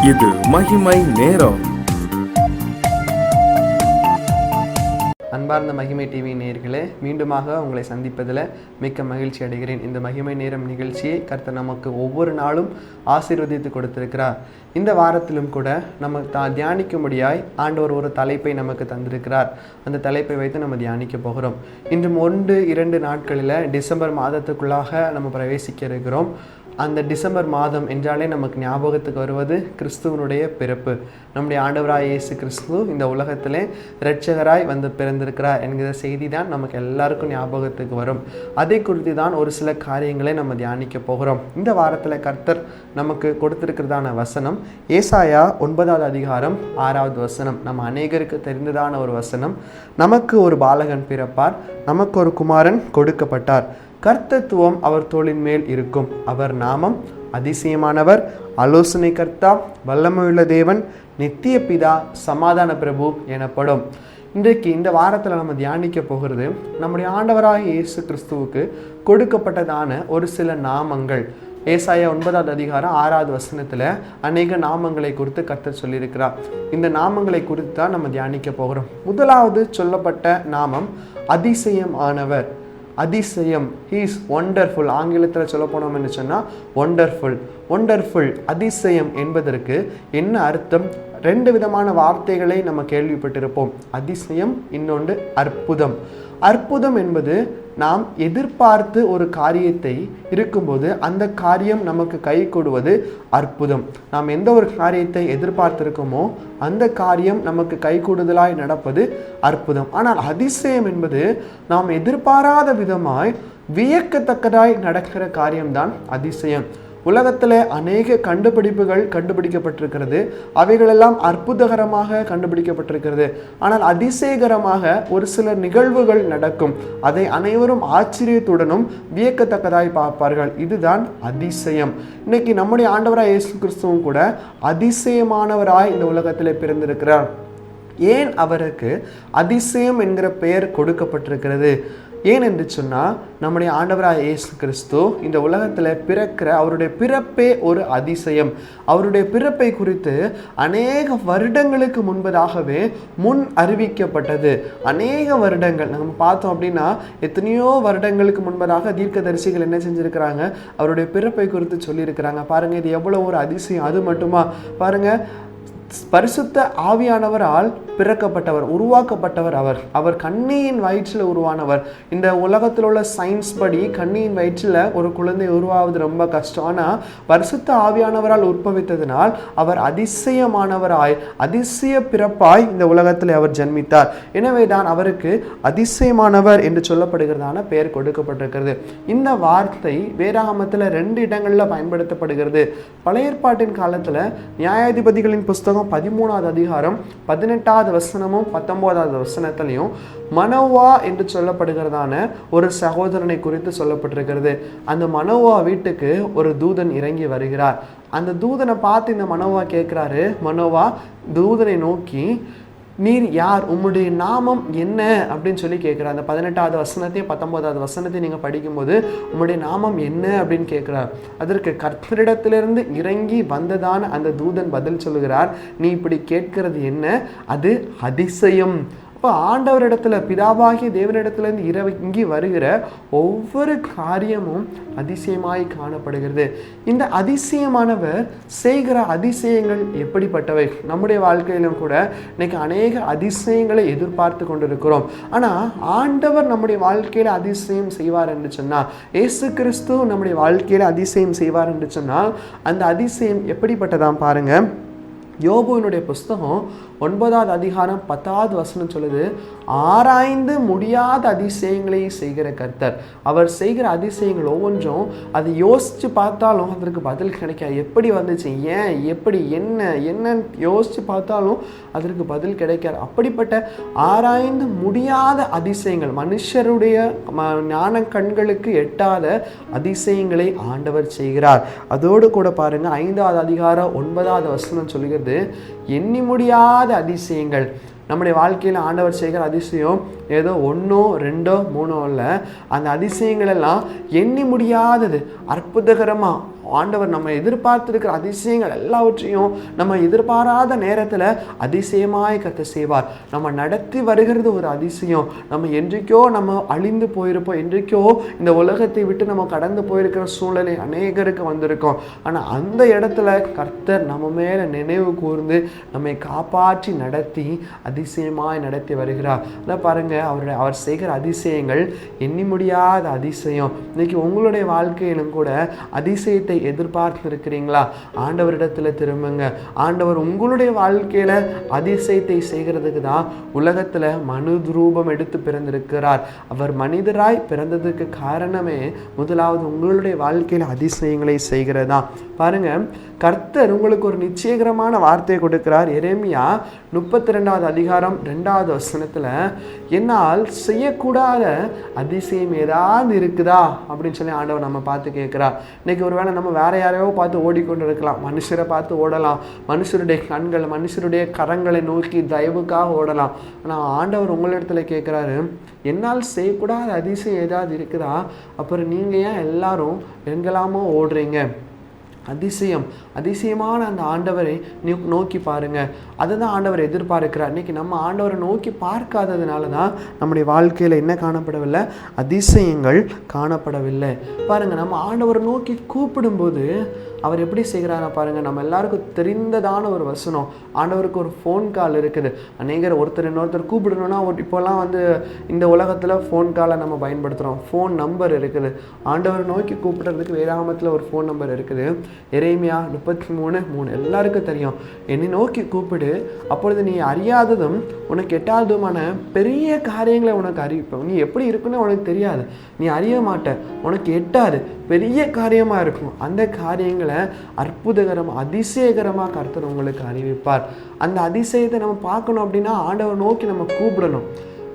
இது மகிமை நேரம். அன்பார்ந்த மகிமை டிவி நேயர்களே, மீண்டுமாக உங்களை சந்திப்பதில் மிக்க மகிழ்ச்சி அடைகிறேன். இந்த மகிமை நேரம் நிகழ்ச்சியை கர்த்தர் நமக்கு ஒவ்வொரு நாளும் ஆசீர்வதித்து கொடுத்திருக்கிறார். இந்த வாரத்திலும் கூட நம்ம தியானிக்கும்படியாய் ஆண்டவர் ஒரு தலைப்பை நமக்கு தந்திருக்கிறார். அந்த தலைப்பை வைத்து நம்ம தியானிக்க போகிறோம். இன்று 1-2 நாட்களில் டிசம்பர் மாதத்துக்குள்ளாக நம்ம பிரவேசிக்க இருக்கிறோம். அந்த டிசம்பர் மாதம் என்றாலே நமக்கு ஞாபகத்துக்கு வருவது கிறிஸ்துவனுடைய பிறப்பு. நம்முடைய ஆண்டவராய் இயேசு கிறிஸ்து இந்த உலகத்திலே இரட்சகராய் வந்து பிறந்திருக்கிறார் என்கிற செய்தி தான் நமக்கு எல்லாருக்கும் ஞாபகத்துக்கு வரும். அதை குறித்து தான் ஒரு சில காரியங்களை நம்ம தியானிக்க போகிறோம். இந்த வாரத்தில் கர்த்தர் நமக்கு கொடுத்திருக்கிறதான வசனம் ஏசாயா 9வது அதிகாரம் 6வது வசனம். நம்ம அநேகருக்கு தெரிந்ததான ஒரு வசனம். நமக்கு ஒரு பாலகன் பிறப்பார், நமக்கு ஒரு குமாரன் கொடுக்கப்பட்டார், கர்த்தத்துவம் அவர் தோளின் மேல் இருக்கும், அவர் நாமம் அதிசயமானவர், ஆலோசனை கர்த்தா, வல்லமையுள்ள தேவன், நித்திய பிதா, சமாதான பிரபு எனப்படும். இன்றைக்கு இந்த வாரத்தில் நம்ம தியானிக்க போகிறது நம்முடைய ஆண்டவராகிய இயேசு கிறிஸ்துவுக்கு கொடுக்கப்பட்டதான ஒரு சில நாமங்கள். ஏசாயா 9வது அதிகாரம் 6வது வசனத்தில் அநேக நாமங்களை குறித்து கர்த்தர் சொல்லியிருக்கிறார். இந்த நாமங்களை குறித்து தான் நம்ம தியானிக்க போகிறோம். முதலாவது சொல்லப்பட்ட நாமம் அதிசயமானவர். அதிசயம், ஹீ இஸ் ஒண்டர்ஃபுல். ஆங்கிலத்தில் சொல்ல போனோம் என்று சொன்னால் ஒண்டர்ஃபுல். அதிசயம் என்பதற்கு என்ன அர்த்தம்? 2 விதமான வார்த்தைகளை நம்ம கேள்விப்பட்டிருப்போம். அதிசயம், இன்னொன்று அற்புதம். அற்புதம் என்பது நாம் எதிர்பார்த்து ஒரு காரியத்தை இருக்கும்போது அந்த காரியம் நமக்கு கை கொடுவது அற்புதம். நாம் எந்த ஒரு காரியத்தை எதிர்பார்த்திருக்கோமோ அந்த காரியம் நமக்கு கை கூடுதலாய் நடப்பது அற்புதம். ஆனால் அதிசயம் என்பது நாம் எதிர்பாராத விதமாய் வியக்கத்தக்கதாய் நடக்கிற காரியம்தான் அதிசயம். உலகத்தில் அநேக கண்டுபிடிப்புகள் கண்டுபிடிக்கப்பட்டிருக்கிறது. அவைகளெல்லாம் அற்புதகரமாக கண்டுபிடிக்கப்பட்டிருக்கிறது. ஆனால் அதிசயகரமாக ஒரு சில நிகழ்வுகள் நடக்கும். அதை அனைவரும் ஆச்சரியத்துடனும் வியக்கத்தக்கதாய் பார்ப்பார்கள். இதுதான் அதிசயம். இன்னைக்கு நம்முடைய ஆண்டவராய் இயேசு கிறிஸ்துவும் கூட அதிசயமானவராய் இந்த உலகத்தில் பிறந்திருக்கிறார். ஏன் அவருக்கு அதிசயம் என்கிற பெயர் கொடுக்கப்பட்டிருக்கிறது? ஏன் என்று சொன்னால், நம்முடைய ஆண்டவராய் இயேசு கிறிஸ்து இந்த உலகத்தில் பிறக்கிற அவருடைய பிறப்பே ஒரு அதிசயம். அவருடைய பிறப்பை குறித்து அநேக வருடங்களுக்கு முன்பதாகவே முன் அறிவிக்கப்பட்டது. அநேக வருடங்கள் நம்ம பார்த்தோம் அப்படின்னா, எத்தனையோ வருடங்களுக்கு முன்பதாக தீர்க்கதரிசிகள் என்ன செஞ்சுருக்கிறாங்க? அவருடைய பிறப்பை குறித்து சொல்லியிருக்கிறாங்க. பாருங்கள், இது எவ்வளோ ஒரு அதிசயம். அது மட்டுமா, பாருங்கள், பரிசுத்த ஆவியானவரால் பிறக்கப்பட்டவர், உருவாக்கப்பட்டவர் அவர் கன்னியின் வயிற்றில் உருவானவர். இந்த உலகத்தில் உள்ள சயின்ஸ் படி கன்னியின் வயிற்றில் ஒரு குழந்தை உருவாவது ரொம்ப கஷ்டம். ஆனால் பரிசுத்த ஆவியானவரால் உற்பவித்ததினால் அவர் அதிசயமானவராய், அதிசய பிறப்பாய் இந்த உலகத்தில் அவர் ஜன்மித்தார். எனவே தான் அவருக்கு அதிசயமானவர் என்று சொல்லப்படுகிறதான பெயர் கொடுக்கப்பட்டிருக்கிறது. இந்த வார்த்தை வேதாகமத்தில் 2 இடங்களில் பயன்படுத்தப்படுகிறது. பழைய ஏற்பாட்டின் காலத்தில் நியாயாதிபதிகளின் புஸ்தகம் 13வது அதிகாரம் 18வது வசனமும் 19வது வசனத்திலையும் மனோவா என்று சொல்லப்படுகிறதான ஒரு சகோதரனை குறித்து சொல்லப்பட்டிருக்கிறது. அந்த மனோவா வீட்டுக்கு ஒரு தூதன் இறங்கி வருகிறார். அந்த தூதனை பார்த்து இந்த மனோவா கேட்கிறாரு. மனோவா தூதனை நோக்கி, நீர் யார், உம்முடைய நாமம் என்ன அப்படின்னு சொல்லி கேட்குறார். அந்த 18வது வசனத்தையும் 19வது வசனத்தையும் நீங்கள் படிக்கும்போது உம்முடைய நாமம் என்ன அப்படின்னு கேட்குறார். அதற்கு கர்த்தரிடத்திலிருந்து இறங்கி வந்ததான அந்த தூதன் பதில் சொல்லுகிறார், நீ இப்படி கேட்கிறது என்ன? அது அதிசயம். இப்போ ஆண்டவரிடத்துல, பிதாவாகிய தேவனிடத்திலிருந்து இறங்கி வருகிற ஒவ்வொரு காரியமும் அதிசயமாய் காணப்படுகிறது. இந்த அதிசயமானவர் செய்கிற அதிசயங்கள் எப்படிப்பட்டவை? நம்முடைய வாழ்க்கையிலும் கூட இன்னைக்கு அநேக அதிசயங்களை எதிர்பார்த்து கொண்டிருக்கிறோம். ஆனால் ஆண்டவர் நம்முடைய வாழ்க்கையில் அதிசயம் செய்வார் என்று சொன்னால், இயேசு கிறிஸ்து நம்முடைய வாழ்க்கையில் அதிசயம் செய்வார் என்று சொன்னால், அந்த அதிசயம் எப்படிப்பட்டதான் பாருங்க. யோபுவினுடைய புஸ்தகம் 9வது அதிகாரம் 10வது வசனம் சொல்லுது, ஆராய்ந்து முடியாத அதிசயங்களை செய்கிற கர்த்தர். அவர் செய்கிற அதிசயங்கள் ஒவ்வொன்றும் அதை யோசித்து பார்த்தாலும் அதற்கு பதில் கிடைக்காது. எப்படி வந்துச்சு, ஏன், எப்படி, என்னன்னு யோசித்து பார்த்தாலும் அதற்கு பதில் கிடைக்காது. அப்படிப்பட்ட ஆராய்ந்து முடியாத அதிசயங்கள், மனுஷருடைய ஞான கண்களுக்கு எட்டாத அதிசயங்களை ஆண்டவர் செய்கிறார். அதோடு கூட பாருங்க, 5வது அதிகாரம் 9வது வசனம் சொல்லுகிறது, எண்ணி முடியாத அதிசயங்கள். நம்முடைய வாழ்க்கையில் ஆண்டவர் செய்கிற அதிசயம் ஏதோ 1, 2, 3 இல்லை. அந்த அதிசயங்கள் எல்லாம் எண்ணி முடியாதது, அற்புதகரமாக ஆண்டவர் நம்ம எதிர்பார்த்திருக்கிற அதிசயங்கள் எல்லாவற்றையும் நம்ம எதிர்பாராத நேரத்தில் அதிசயமாய் கர்த்தர் செய்வார். நம்ம நடத்தி வருகிறது ஒரு அதிசயம். நம்ம என்றைக்கோ நம்ம அழிந்து போயிருப்போம், என்றைக்கோ இந்த உலகத்தை விட்டு நம்ம கடந்து போயிருக்கிற சூழ்நிலை அநேகருக்கு வந்திருக்கோம். ஆனால் அந்த இடத்துல கர்த்தர் நம்ம மேலே நினைவு கூர்ந்து நம்மை காப்பாற்றி நடத்தி அதிசயமாய் நடத்தி வருகிறார். அதான் பாருங்க, அவர் செய்கிற அதிசயங்கள் எண்ணி முடியாத அதிசயம். இன்னைக்கு உங்களுடைய வாழ்க்கையிலும் கூட அதிசயத்தை எதிர்பார்த்து இருக்கிறீங்களா? ஆண்டவரிடத்துல திரும்புங்க. ஆண்டவர் உங்களுடைய வாழ்க்கையில அதிசயத்தை செய்கிறதுக்கு தான் உலகத்துல மனு ரூபம் எடுத்து பிறந்திருக்கிறார். அவர் மனிதராய் பிறந்ததுக்கு காரணமே முதலாவது உங்களுடைய வாழ்க்கையில அதிசயங்களை செய்கிறதா. பாருங்க, கர்த்தர் உங்களுக்கு ஒரு நிச்சயகரமான வார்த்தையை கொடுக்கிறார். எரேமியா 32வது அதிகாரம் 2வது வசனத்துல, என்னால் செய்யக்கூடாத அதிசயம் ஏதாவது இருக்குதா அப்படின்னு சொல்லி ஆண்டவர் நம்ம பார்த்து கேட்கிறார். இன்னைக்கு ஒருவேளை நம்ம வேற யாரையோ பார்த்து ஓடிக்கொண்டு இருக்கலாம், மனுஷரை பார்த்து ஓடலாம், மனுஷருடைய கண்கள் மனுஷருடைய கரங்களை நோக்கி தயவுக்காக ஓடலாம். ஆனால் ஆண்டவர் உங்களிடத்துல கேட்கிறாரு, என்னால் செய்யக்கூடாத அதிசயம் ஏதாவது இருக்குதா? அப்புறம் நீங்க ஏன் எல்லாரும் எங்கெல்லாமோ ஓடுறீங்க? அதிசயமான அந்த ஆண்டவரை நோக்கி பாருங்க. அதை தான் ஆண்டவர் எதிர்பார்க்கிறார். இன்னைக்கு நம்ம ஆண்டவரை நோக்கி பார்க்காததுனால தான் நம்முடைய வாழ்க்கையில் என்ன காணப்படவில்லை? அதிசயங்கள் காணப்படவில்லை. பாருங்க, நம்ம ஆண்டவரை நோக்கி கூப்பிடும்போது அவர் எப்படி செய்கிறாரா பாருங்க. நம்ம எல்லாருக்கும் தெரிந்ததான ஒரு வசனம், ஆண்டவருக்கு ஒரு ஃபோன் கால் இருக்குது. அநேகர் ஒருத்தர் இன்னொருத்தர் கூப்பிடணும்னா இப்போல்லாம் இந்த உலகத்தில் ஃபோன் காலை நம்ம பயன்படுத்துகிறோம். ஃபோன் நம்பர் இருக்குது. ஆண்டவரை நோக்கி கூப்பிடுறதுக்கு வேதாகமத்தில் ஒரு ஃபோன் நம்பர் இருக்குது. எரேமியா 33:3 எல்லாருக்கும் தெரியும். என்னை நோக்கி கூப்பிடு, அப்பொழுது நீ அறியாததும் உனக்கு எட்டாததுமான பெரிய காரியங்களை உனக்கு அறிவிப்பேன். நீ எப்படி இருக்குன்னு உனக்கு தெரியாது, நீ அறிய மாட்ட, உனக்கு எட்டாது, பெரிய காரியமாக இருக்கும். அந்த காரியங்களை அற்புதகரமாக அதிசயகரமாக கர்த்தர் உங்களுக்கு அறிவிப்பார். அந்த அதிசயத்தை நம்ம பார்க்கணும் அப்படின்னா ஆண்டவர் நோக்கி நம்ம கூப்பிடணும்.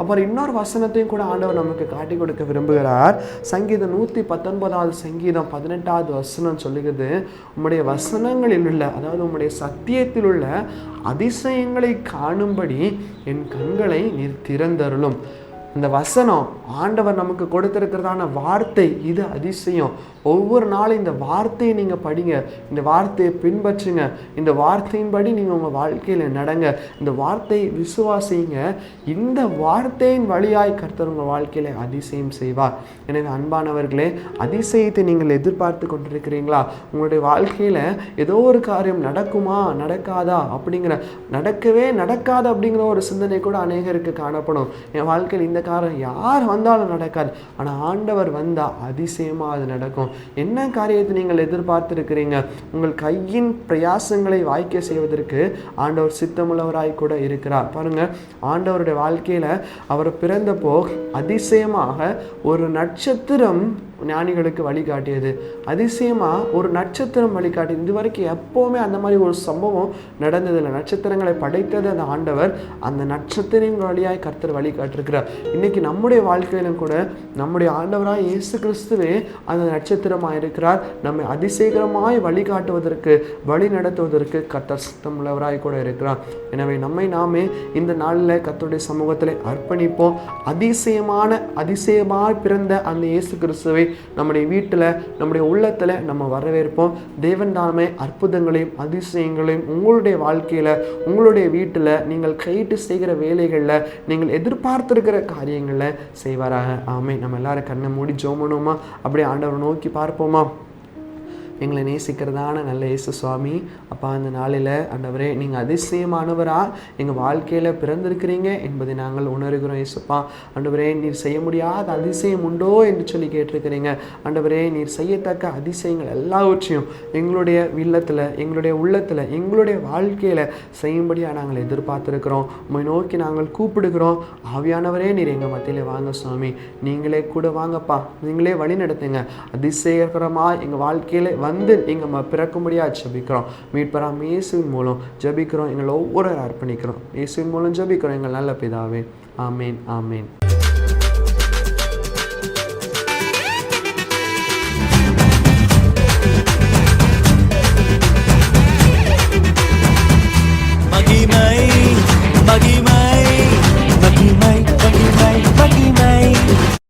அப்புறம் இன்னொரு வசனத்தையும் கூட ஆண்டவர் நமக்கு காட்டி கொடுக்க விரும்புகிறார். சங்கீதம் 119வது சங்கீதம் 18வது வசனம் சொல்லுகிறது, உம்முடைய வசனங்களில் உள்ள, அதாவது உம்முடைய சத்தியத்தில் உள்ள அதிசயங்களை காணும்படி என் கண்களை நீர் திறந்தருளும். இந்த வசனம் ஆண்டவர் நமக்கு கொடுத்திருக்கிறதான வார்த்தை, இது அதிசயம். ஒவ்வொரு நாளும் இந்த வார்த்தையை நீங்கள் படிங்க, இந்த வார்த்தையை பின்பற்றுங்க, இந்த வார்த்தையின்படி நீங்கள் உங்கள் வாழ்க்கையில் நடங்க, இந்த வார்த்தையை விசுவாசிங்க. இந்த வார்த்தையின் வழியாய் கர்த்தர் உங்கள் வாழ்க்கையில் அதிசயம் செய்வார். எனவே அன்பானவர்களே, அதிசயத்தை நீங்கள் எதிர்பார்த்து கொண்டிருக்கிறீங்களா? உங்களுடைய வாழ்க்கையில் ஏதோ ஒரு காரியம் நடக்குமா நடக்காதா அப்படிங்கிற, நடக்கவே நடக்காது அப்படிங்கிற ஒரு சிந்தனை கூட அநேகருக்கு காணப்படும். என் வாழ்க்கையில் இந்த காரியம் யார் வந்தாலும் நடக்காது, ஆனால் ஆண்டவர் வந்தால் அதிசயமாக அது நடக்கும். என்ன காரியத்தை நீங்கள் எதிர்பார்த்திருக்கிறீங்க? உங்கள் கையின் பிரயாசங்களை வாய்க்க செய்வதற்கு ஆண்டவர் சித்தமுள்ளவராய் கூட இருக்கிறார். பாருங்க, ஆண்டவருடைய வாழ்க்கையில அவர் பிறந்தப்போ அதிசயமாக ஒரு நட்சத்திரம் ஞானிகளுக்கு வழிகாட்டியது. அதிசயமா ஒரு நட்சத்திரம் வழிகாட்டியது. இதுவரைக்கும் எப்பவுமே அந்த மாதிரி ஒரு சம்பவம் நடந்ததில்லை. நட்சத்திரங்களை படைத்தது அந்த ஆண்டவர், அந்த நட்சத்திரங்கள் வழியாய் கர்த்தர் வழிகாட்டிருக்கிறார். இன்னைக்கு நம்முடைய வாழ்க்கையிலும் கூட நம்முடைய ஆண்டவராய் இயேசு கிறிஸ்துவே அந்த நட்சத்திரமாக இருக்கிறார். நம்மை அதிசயகரமாய் வழிகாட்டுவதற்கு, வழி நடத்துவதற்கு கர்த்தர் சித்தம் உள்ளவராய் கூட இருக்கிறார். எனவே நம்மை நாமே இந்த நாளில் கர்த்தருடைய சமூகத்தில் அர்ப்பணிப்போம். அதிசயமாய் பிறந்த அந்த இயேசு கிறிஸ்துவை நம்முடைய வீட்டில், நம்முடைய உள்ளத்தில் நம்ம வரவேற்போம். தேவன் தாமே அற்புதங்களையும் அதிசயங்களையும் உங்களுடைய வாழ்க்கையில், உங்களுடைய வீட்டில், நீங்கள் கையிட்டு செய்கிற வேலைகளில், நீங்கள் எதிர்பார்த்திருக்கிற காரியங்களில் செய்வாராக. ஆமென். நம்ம எல்லாரும் கண்ணை மூடி ஜெபம் பண்ணுவோமா? அப்படியே ஆண்டவரை நோக்கி பார்ப்போமா? எங்களை நேசிக்கிறதான நல்ல இயேசு சுவாமி, அப்பா, இந்த நாளில் ஆண்டவரே, நீங்கள் அதிசயமானவராக எங்கள் வாழ்க்கையில் பிறந்திருக்கிறீங்க என்பதை நாங்கள் உணர்கிறோம். இயேசுப்பா, ஆண்டவரே, நீர் செய்ய முடியாத அதிசயம் உண்டோ என்று சொல்லி கேட்டிருக்கிறீங்க. ஆண்டவரே, நீர் செய்யத்தக்க அதிசயங்கள் எல்லாவற்றையும் எங்களுடைய இல்லத்தில், எங்களுடைய உள்ளத்தில், எங்களுடைய வாழ்க்கையில் செய்யும்படியாக நாங்கள் எதிர்பார்த்துருக்கிறோம். உம்மை நோக்கி நாங்கள் கூப்பிடுகிறோம். ஆவியானவரே, நீர் எங்கள் மத்தியில் வாங்க சுவாமி, நீங்களே கூட வாங்கப்பா, நீங்களே வழி நடத்துங்க. அதிசயகரமாக எங்கள் வாழ்க்கையில் வந்து நீங்கள் பிறக்கும்படியாக ஜெபிக்கிறோம். மீட்பராம் இயேசுவின் மூலம் ஜெபிக்கிறோம். எங்களை ஒவ்வொரு அர்ப்பணிக்கிறோம். இயேசுவின் மூலம் ஜெபிக்கிறோம் எங்கள் நல்ல பிதாவே. ஆமேன், ஆமேன்.